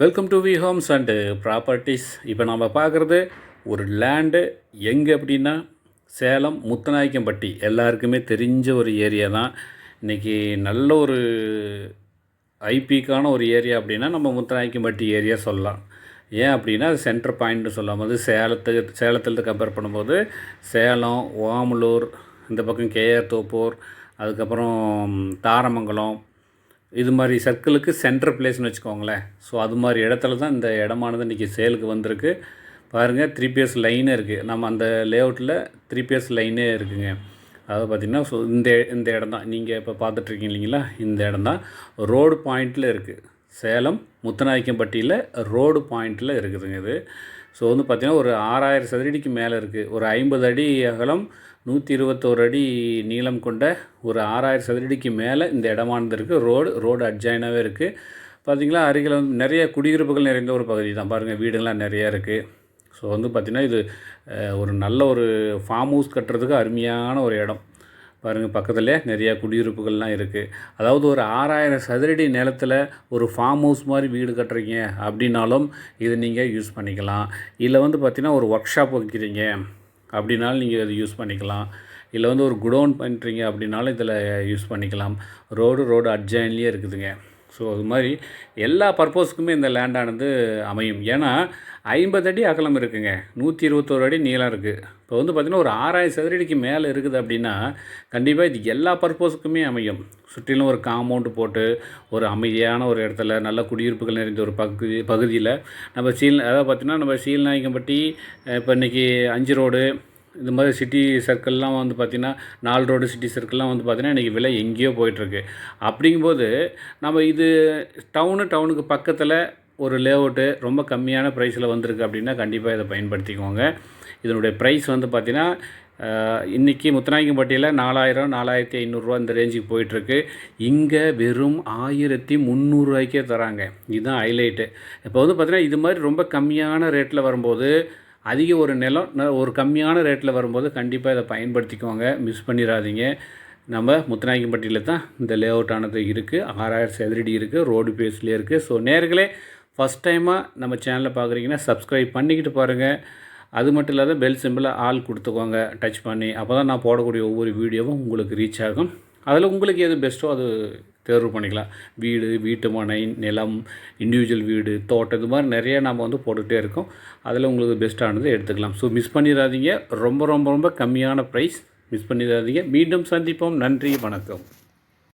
Welcome to V Homes and Properties. இப்போ நம்ம பார்க்குறது ஒரு லேண்டு எங்கே அப்படின்னா சேலம் முத்துநாயக்கம்பட்டி. எல்லாருக்குமே தெரிஞ்ச ஒரு ஏரியா தான். இன்றைக்கி நல்ல ஒரு ஐபிக்கான ஒரு ஏரியா அப்படின்னா நம்ம முத்துநாயக்கம்பட்டி ஏரியா சொல்லலாம். ஏன் அப்படின்னா அது சென்டர் பாயிண்ட்னு சொல்லலாம். அது சேலத்துலேருந்து கம்பேர் பண்ணும்போது சேலம், ஓமலூர், இந்த பக்கம் கேஆர் தோப்பூர், அதுக்கப்புறம் தாரமங்கலம், இது மாதிரி சர்க்கிளுக்கு சென்டர் பிளேஸ்னு வச்சுக்கோங்களேன். ஸோ அது மாதிரி இடத்துல தான் இந்த இடமானது இன்றைக்கி சேலுக்கு வந்திருக்கு. பாருங்கள், 3PS லைனே இருக்குது. நம்ம அந்த லேஅவுட்டில் 3PS லைனே இருக்குதுங்க. அதாவது பார்த்திங்கன்னா ஸோ இந்த இடம் தான் நீங்கள் இப்போ பார்த்துட்ருக்கீங்க இல்லைங்களா, இந்த இடம் தான் ரோடு பாயிண்ட்டில் இருக்குது. சேலம் முத்துநாயக்கம்பட்டியில் ரோடு பாயிண்ட்டில் இருக்குதுங்க இது. ஸோ வந்து பார்த்திங்கன்னா ஒரு 6000 சதுரடிக்கு மேலே இருக்குது. ஒரு 50 அடி அகலம், 121 அடி நீளம் கொண்ட ஒரு 6000 சதுரடிக்கு மேலே இந்த இடமானது இருக்குது. ரோடு அட்ஜாயினாகவே இருக்குது. பார்த்திங்களா, அருகில் வந்து நிறைய குடியிருப்புகள் நிறைந்த ஒரு பகுதி தான். பாருங்கள், வீடுங்கள்லாம் நிறையா இருக்குது. ஸோ வந்து பார்த்திங்கன்னா இது ஒரு நல்ல ஒரு ஃபார்ம் ஹவுஸ் கட்டுறதுக்கு அருமையான ஒரு இடம். பாருங்கள், பக்கத்துலேயே நிறையா குடியிருப்புகள்லாம் இருக்குது. அதாவது ஒரு 6000 சதுரடி நிலத்தில் ஒரு ஃபார்ம் ஹவுஸ் மாதிரி வீடு கட்டுறீங்க அப்படின்னாலும் இது நீங்கள் யூஸ் பண்ணிக்கலாம். இல்லை வந்து பார்த்திங்கன்னா ஒரு ஒர்க் ஷாப் வைக்கிறீங்க அப்படின்னாலும் நீங்கள் அதை யூஸ் பண்ணிக்கலாம். இல்லை வந்து ஒரு குடோன் பண்ணுறீங்க அப்படின்னாலும் இதில் யூஸ் பண்ணிக்கலாம். ரோடு அட்ஜாயின்லேயே இருக்குதுங்க. ஸோ அது மாதிரி எல்லா பர்பஸ்க்குமே இந்த லேண்டானது அமையும். ஏன்னா 50 அடி அகலம் இருக்குதுங்க, 121 அடி நீளம் இருக்குது. இப்போ வந்து பார்த்திங்கன்னா ஒரு 6000 சதுரடிக்கு மேலே இருக்குது அப்படின்னா கண்டிப்பாக இது எல்லா பர்பஸுக்குமே அமையும். சுற்றிலும் ஒரு காம்பவுண்டு போட்டு ஒரு அமைதியான ஒரு இடத்துல நல்ல குடியிருப்புகள் நிறைந்த ஒரு பகுதியில் நம்ம அதாவது பார்த்திங்கன்னா நம்ம சீல்நாயக்கம்பட்டி, இப்போ இன்றைக்கி 5 ரோடு, இந்த மாதிரி சிட்டி சர்க்கிள்லாம் வந்து பார்த்திங்கன்னா 4 ரோடு சிட்டி சர்க்கிள்லாம் வந்து பார்த்திங்கன்னா இன்றைக்கி விலை எங்கேயோ போயிட்டுருக்கு. அப்படிங்கும்போது நம்ம இது டவுனுக்கு பக்கத்தில் ஒரு லேஅவுட்டு ரொம்ப கம்மியான ப்ரைஸில் வந்திருக்கு அப்படின்னா கண்டிப்பாக இதை பயன்படுத்திக்கோங்க. இதனுடைய ப்ரைஸ் வந்து பார்த்திங்கன்னா இன்றைக்கி முத்துநாயக்கம்பட்டியில் 4000-4500 இந்த ரேஞ்சுக்கு போயிட்டுருக்கு. இங்கே வெறும் 1300 தராங்க. இதுதான் ஹைலைட்டு. இப்போ வந்து பார்த்திங்கன்னா இது மாதிரி ரொம்ப கம்மியான ரேட்டில் வரும்போது, அதிக ஒரு நிலம் ஒரு கம்மியான ரேட்டில் வரும்போது கண்டிப்பாக இதை பயன்படுத்திக்கோங்க, மிஸ் பண்ணிடாதீங்க. நம்ம முத்துநாயக்கம்பட்டியில் தான் இந்த லேஅவுட் ஆனது இருக்குது. 6000 சதுரடி இருக்குது, ரோடு பேஸ்லேயே இருக்குது. ஸோ நேர்களே, ஃபஸ்ட் டைமாக நம்ம சேனலை பார்க்குறீங்கன்னா சப்ஸ்கிரைப் பண்ணிக்கிட்டு பாருங்கள். அது மட்டும் இல்லாத பெல் சிம்பிளை ஆல் கொடுத்துக்கோங்க டச் பண்ணி. அப்போ தான் நான் போடக்கூடிய ஒவ்வொரு வீடியோவும் உங்களுக்கு ரீச் ஆகும். அதில் உங்களுக்கு எது பெஸ்ட்டோ அது தேர்வு பண்ணிக்கலாம். வீடு, வீட்டு மனை, நிலம், இண்டிவிஜுவல் வீடு, தோட்டம், இது மாதிரி நிறைய நம்ம வந்து போட்டுகிட்டே இருக்கோம். அதில் உங்களுக்கு பெஸ்ட்டானது எடுத்துக்கலாம். ஸோ மிஸ் பண்ணிடாதீங்க. ரொம்ப ரொம்ப ரொம்ப கம்மியான ப்ரைஸ், மிஸ் பண்ணிடாதீங்க. மீண்டும் சந்திப்போம். நன்றி, வணக்கம்.